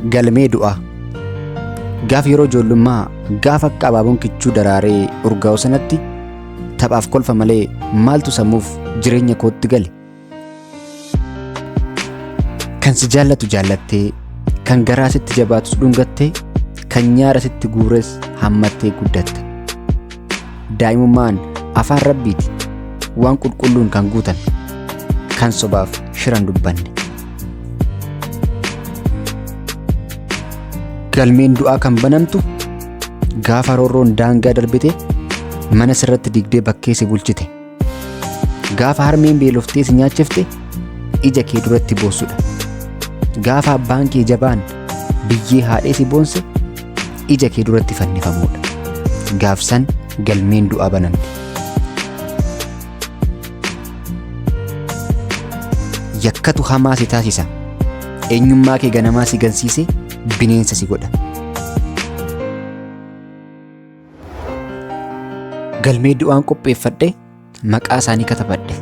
Galmee du'aa. Gaaf yeroo ijoollummaa gaafa akka abaaboon kichuu daraaree urgaa'u sanatti taphaaf kolfa malee maaltu sammuuf jireenya kootti gale. Kan si jaallatu jaallattee, kan garaa sitti jabaatus dhungattee, kan nyaara sitti guures hammattee guddatte. Daa'imummaan afaan rabbiiti, waan qulqulluun kan guutan, kan sobaaf shiran dubbanne. Galmeen du'aa kan banamtu gaafa roorroon daangaa darbite mana sirratti digdee bakkee si bulchite. Gaafa harmeen beeloftee si nyaachifte ija kee duratti boossudha. Gaafa abbaan kee jabaan biyyee haadhee si boonse ija kee duratti fannifamuudha. Gaafsan galmeen du'aa banamti. Yakkatu hamaa si taasisa. Eenyummaa kee ganamaa si gansiise bineensa si godha. Galmee du'aan qopheeffadhe maqaa isaanii katabadhe.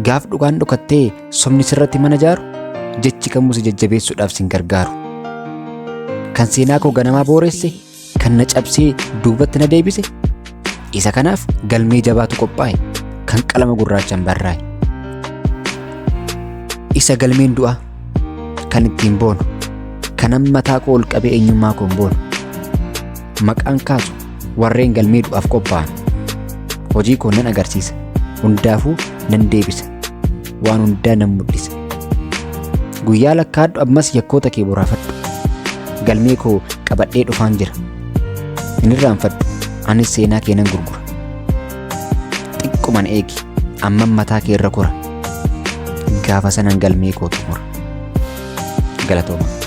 Gaaf dhugaan dhokattee somni sirratti mana jaaru jechi kamuu si jajjabeessuudhaaf sin gargaaru. Kan seenaa koo ganamaa booresse, kan na cabsee duubatti na deebise, isa kanaaf galmee jabaatu qophaa'e kan qalama gurraachaan barraa'e. Isa galmeen du'aa kan ittiin boonu, kanan mataa koo ol qabee eenyummaa koo hin boonu. Maqaan kaasu warreen galmee du'aaf qophaa'an. Hojii koo nan agarsiisa, hundaafuu nan deebisa, waan hundaa nan mul'isa. Guyyaa lakkaadhu ammas yakkoota kee boraafadhu. Galmee koo qabadhee dhufaan jira. Hin irraanfadhu, anis seenaa kee nan gurgura. Xiqquman eegi, amman mataa kee irra kora. Gaafa sanan galmee koo xumura. Galatooma.